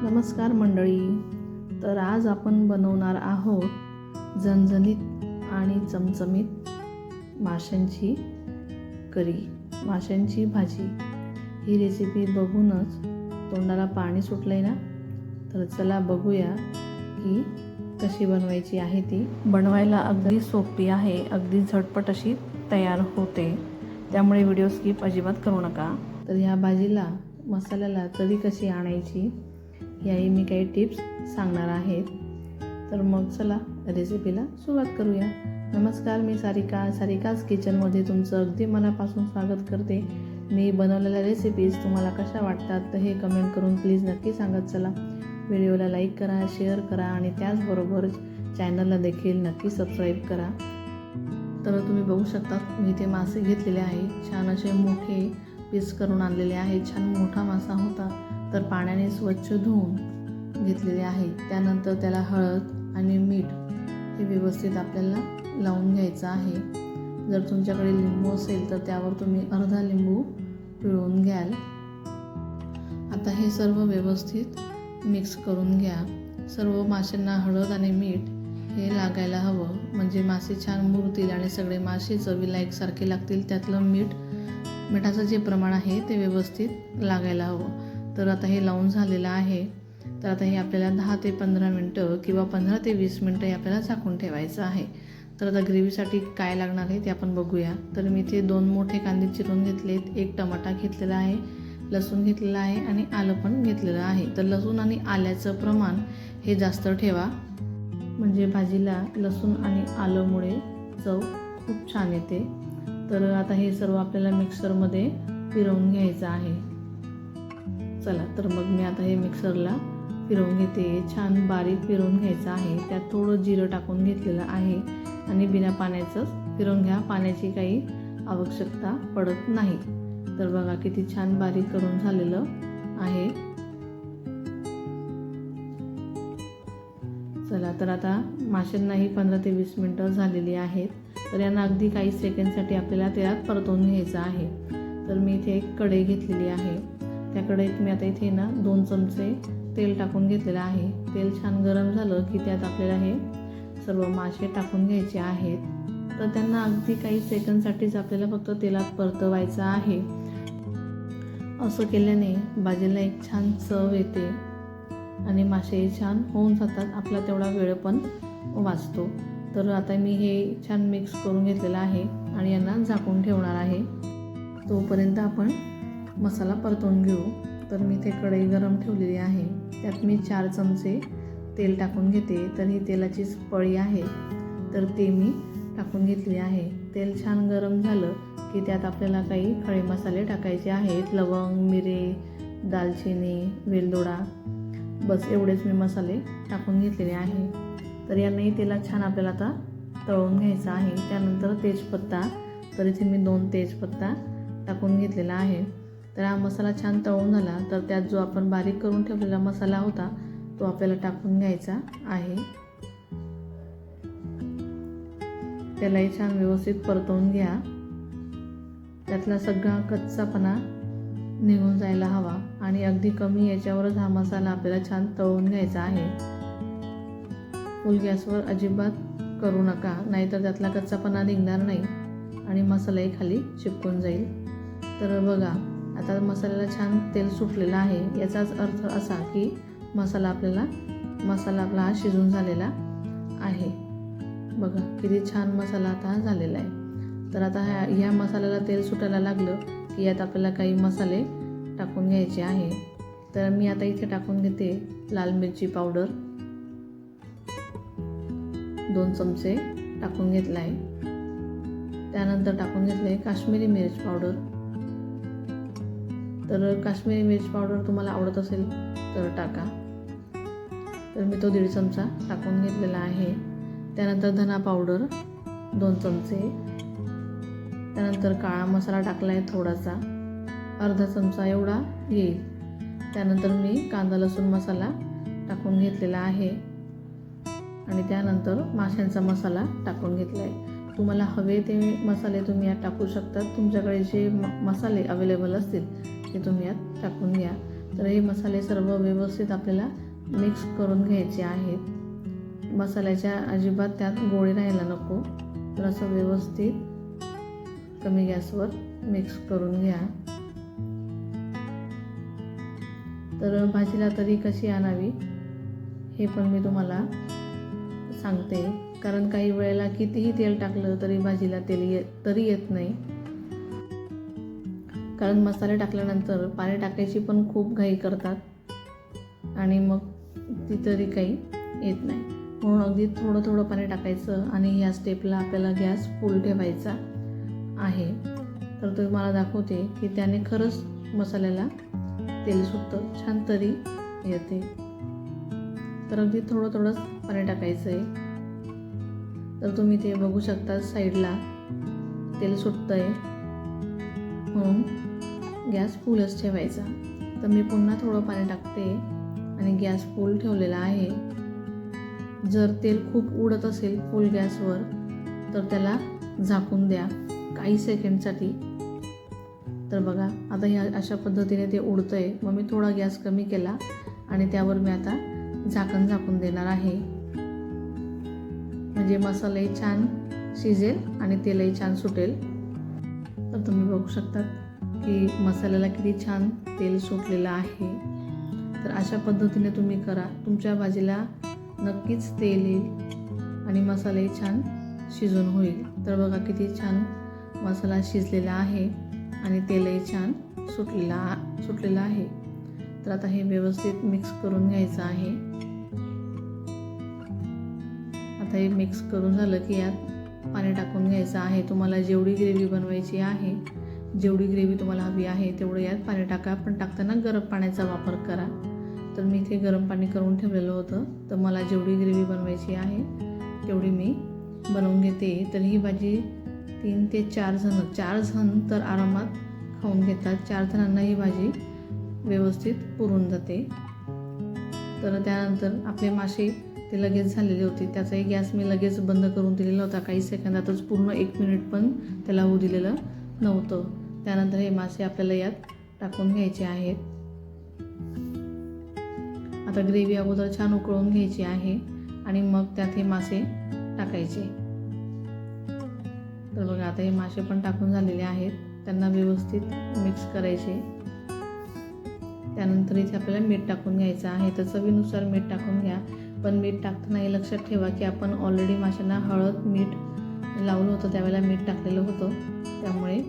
नमस्कार मंडळी. तर आज आपण बनवणार आहोत झणझणीत आणि चमचमीत माशांची करी, माशांची भाजी. ही रेसिपी बघूनच तोंडाला पाणी सुटलंय ना? तर चला बघूया की कशी बनवायची आहे ती. बनवायला अगदी सोपी आहे, अगदी झटपट अशी तयार होते, त्यामुळे व्हिडिओ स्किप अजिबात करू नका. तर ह्या भाजीला मसाल्याला तरी कशी आणायची याही मी काही टिप्स सांगणार आहेत. तर मग चला रेसिपीला सुरुवात करूया. नमस्कार, मी सारिकाज किचनमध्ये तुमचं अगदी मनापासून स्वागत करते. मी बनवलेल्या रेसिपीज तुम्हाला कशा वाटतात तर हे कमेंट करून प्लीज नक्की सांगत चला. व्हिडिओला लाईक करा, शेअर करा आणि त्याचबरोबर चॅनलला देखील नक्की सबस्क्राईब करा. तर तुम्ही बघू शकता मी इथे मासे घेतलेले आहे, छान असे मोठे पीस करून आणलेले आहे. छान मोठा मासा होता, तर पाण्याने स्वच्छ धुवून घेतलेले आहे. त्यानंतर त्याला हळद आणि मीठ हे व्यवस्थित आपल्याला लावून घ्यायचं आहे. जर तुमच्याकडे लिंबू असेल तर त्यावर तुम्ही अर्धा लिंबू पिळून घ्याल. आता हे सर्व व्यवस्थित मिक्स करून घ्या. सर्व माशांना हळद आणि मीठ हे लागायला हवं, म्हणजे मासे छान मुरतील आणि सगळे मासे चवीला एकसारखे लागतील. त्यातलं मिठाचं जे प्रमाण आहे ते व्यवस्थित लागायला हवं. तर आता हे लावून झालेलं आहे. तर आता हे आपल्याला 10 ते 15 मिनटं किंवा 15 ते 20 मिनटं हे आपल्याला झाकून ठेवायचं आहे. तर आता ग्रेव्हीसाठी काय लागणार आहे ते आपण बघूया. तर मी इथे 2 मोठे कांदे चिरून घेतलेत, 1 टमाटा घेतलेला आहे, लसूण घेतलेला आहे आणि आलं पण घेतलेलं आहे. तर लसूण आणि आल्याचं प्रमाण हे जास्त ठेवा, म्हणजे भाजीला लसूण आणि आलंमुळे चव खूप छान येते. तर आता हे सर्व आपल्याला मिक्सरमध्ये फिरवून घ्यायचं आहे. चला तर मग मी आता हे मिक्सरला फिरवून घेते. छान बारीक फिरवून घ्यायचं आहे. त्यात थोडं जिरं टाकून घेतलेलं आहे आणि बिना पाण्याचंच फिरवून घ्या, पाण्याची काही आवश्यकता पडत नाही. तर बघा किती छान बारीक करून झालेलं आहे. चला तर आता माशांनाही 15 ते 20 मिनटं झालेली आहेत. तर यांना अगदी काही सेकंडसाठी आपल्याला तेलात परतवून घ्यायचं आहे. तर मी इथे एक कढई घेतलेली आहे. त्या कढईत मी आता इथे 2 चमचे तेल टाकून घेतलेलं आहे. तेल छान गरम झालं की त्यात आपल्याला हे सर्व मासे टाकून घ्यायचे आहेत. तर त्यांना अगदी काही सेकंडसाठीच आपल्याला फक्त तेलात परतवायचं आहे. असं केल्याने भाजीला एक छान चव येते आणि मासेही छान होऊन जातात. आपला तेवढा वेळ पण वाचतो. तर आता मी हे छान मिक्स करून घेतलेलं आहे आणि यांना झाकून ठेवणार आहे. तोपर्यंत आपण मसाला परतवून घेऊ. तर मी इथे कढई गरम ठेवलेली आहे. त्यात मी 4 चमचे तेल टाकून घेते. तर ही तेलाचीच पळी आहे, तर ते मी टाकून घेतली आहे. तेल छान गरम झालं की त्यात आपल्याला काही खडे मसाले टाकायचे आहेत. लवंग, मिरे, दालचिनी, वेलदोडा, बस एवढेच मी मसाले टाकून घेतलेले आहे. तर यांनाही तेलात छान आपल्याला आता तळून घ्यायचं आहे. त्यानंतर तेजपत्ता, तर इथे मी 2 तेजपत्ता टाकून घेतलेला आहे. तर हा मसाला छान तळून झाला तर त्यात जो आपण बारीक करून ठेवलेला मसाला होता तो आपल्याला टाकून घ्यायचा आहे. त्यालाही छान व्यवस्थित परतवून घ्या. त्यातला सगळा कच्चापणा निघून जायला हवा आणि अगदी कमी याच्यावरच हा मसाला आपल्याला छान तळून घ्यायचा आहे. फुल गॅसवर अजिबात करू नका, नाहीतर त्यातला कच्चापणा निघणार नाही आणि मसालाही खाली चिपकून जाईल. तर बघा आता मसाल्याला छान तेल सुटलेलं आहे. याचाच अर्थ असा की मसाला आपला हा शिजून झालेला आहे. बघा किती छान मसाला आता झालेला आहे. तर आता ह्या मसाल्याला तेल सुटायला लागलं की यात आपल्याला काही मसाले टाकून घ्यायचे आहे. तर मी आता इथे टाकून घेते लाल मिरची पावडर, 2 चमचे टाकून घेतला आहे. त्यानंतर टाकून घेतलं आहे काश्मीरी मिरच पावडर. तर काश्मीरी मिरच पावडर तुम्हाला आवडत असेल तर टाका. तर मी तो 1.5 चमचा टाकून घेतलेला आहे. त्यानंतर धना पावडर 2 चमचे. त्यानंतर काळा मसाला टाकला आहे थोडासा, अर्धा चमचा एवढा येईल. त्यानंतर मी कांदा लसूण मसाला टाकून घेतलेला आहे आणि त्यानंतर माशांचा मसाला टाकून घेतला आहे. तुम्हाला हवे ते मसाले तुम्ही यात टाकू शकता. तुमच्याकडे जे मसाले अवेलेबल असतील ते तुम्ही यात टाकून घ्या. तर हे मसाले सर्व व्यवस्थित आपल्याला मिक्स करून घ्यायचे आहेत. मसाल्याच्या अजिबात त्यात गोळे राहायला नको. तर असं व्यवस्थित कमी गॅसवर मिक्स करून घ्या. तर भाजीला तरी कशी आणावी हे पण मी तुम्हाला सांगते, कारण काही वेळेला कितीही तेल टाकलं तरी भाजीला तेल तरी येत नाही. कारण मसाले टाकल्यानंतर पाणी टाकायची पण खूप घाई करतात आणि मग ती तरी काही येत नाही. म्हणून अगदी थोडं थोडं पाणी टाकायचं आणि या स्टेपला आपल्याला गॅस फुल ठेवायचा आहे. तर तुम्हाला दाखवते की त्याने खरंच मसाल्याला तेल सुटतं, छान तरी येते. तर अगदी थोडं थोडंच पाणी टाकायचं आहे. तर तुम्ही ते बघू शकता साईडला तेल सुटतं आहे, म्हणून गॅस फुलच ठेवायचा. तर मी पुन्हा थोडं पाणी टाकते आणि गॅस फुल ठेवलेला आहे. जर तेल खूप उडत असेल फुल गॅसवर तर त्याला झाकून द्या काही सेकंडसाठी. तर बघा आता ह्या अशा पद्धतीने ते उडतं आहे. मग मी थोडा गॅस कमी केला आणि त्यावर मी आता झाकून देणार आहे, म्हणजे मसालाही छान शिजेल आणि तेलही छान सुटेल. तर तुम्ही बघू शकतात की मसाल्याला किती छान तेल सुटलेलं आहे. तर अशा पद्धतीने तुम्ही करा, तुमच्या भाजीला नक्कीच तेल येईल आणि मसालाही छान शिजून होईल. तर बघा किती छान मसाला शिजलेला आहे आणि तेलही छान सुटलेलं आहे. तर आता हे व्यवस्थित मिक्स करून घ्यायचं आहे. आता हे मिक्स करून झालं की यात पाणी टाकून घ्यायचं आहे. तुम्हाला जेवढी ग्रेव्ही बनवायची आहे, जेवढी ग्रेव्ही तुम्हाला हवी आहे तेवढं यात पाणी टाका. पण टाकताना गरम पाण्याचा वापर करा. तर मी इथे गरम पाणी करून ठेवलेलं होतं. तर मला जेवढी ग्रेव्ही बनवायची आहे तेवढी मी बनवून घेते. तर ही भाजी 3 ते 4 जण तर आरामात खाऊन घेतात. 4 जणांना ही भाजी व्यवस्थित पुरून जाते. तर त्यानंतर आपले मासे ते लगेच झालेले होते. त्याचाही गॅस मी लगेच बंद करून दिलेला होता. काही सेकंदातच, पूर्ण 1 मिनिट पण त्याला होऊ दिलेलं नव्हतं. त्यानंतर हे मासे आपल्याला यात टाकून घ्यायचे आहेत. आता ग्रेव्ही अगोदर छान उकळून घ्यायची आहे आणि मग त्यात हे मासे टाकायचे. तर बघा आता हे मासे पण टाकून झालेले आहेत. त्यांना व्यवस्थित मिक्स करायचे. त्यानंतर इथे आपल्याला मीठ टाकून घ्यायचं आहे. तर चवीनुसार मीठ टाकून घ्या. पण मीठ टाकताना हे लक्षात ठेवा की आपण ऑलरेडी माशांना हळद मीठ लावलं होतं, त्यावेळेला मीठ टाकलेलं होतं. त्यामुळे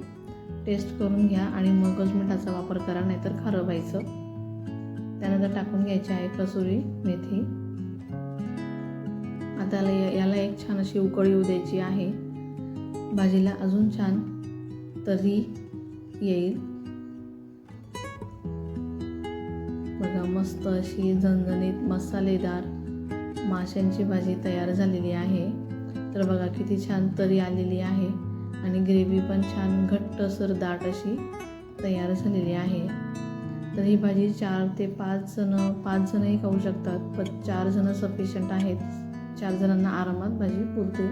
टेस्ट करून घ्या आणि मगच मिठाचा वापर करा, नाहीतर खारं व्हायचं. त्यानंतर टाकून घ्यायची आहे कसुरी मेथी. आता याला एक छान अशी उकळी येऊ द्यायची आहे. भाजीला अजून छान तर्री येईल. बघा मस्त अशी झणझणीत मसालेदार माशांची भाजी तयार झालेली आहे. तर बघा किती छान तरी आलेली आहे आणि ग्रेव्ही पण छान घट्टसर दाट अशी तयार झालेली आहे. तर ही भाजी 4 ते 5 जणही खाऊ शकतात. पण 4 जण सफिशियंट आहेत. 4 जणांना आरामात भाजी पुरते.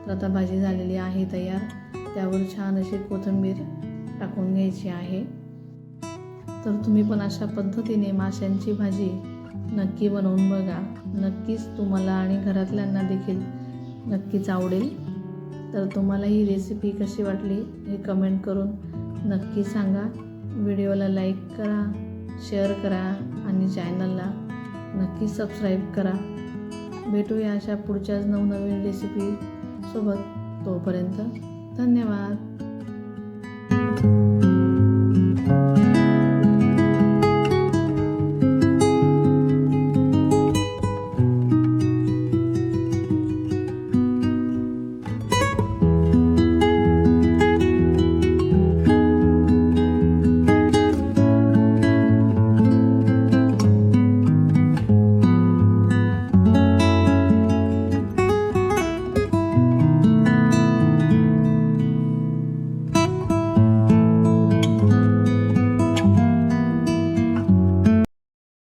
तर आता भाजी झालेली आहे तयार. त्यावर छान अशी कोथिंबीर टाकून घ्यायची आहे. तर तुम्ही पण अशा पद्धतीने माशांची भाजी नक्की बनवून बघा. नक्कीच तुम्हाला आणि घरातल्यांना देखील नक्कीच आवडेल. तर तुम्हाला ही रेसिपी कशी वाटली हे कमेंट करून नक्की सांगा. व्हिडिओला लाईक करा, शेअर करा आणि चॅनलला नक्की सबस्क्राईब करा. भेटूया अशा पुढच्याच नवनवीन रेसिपी सोबत. तोपर्यंत धन्यवाद.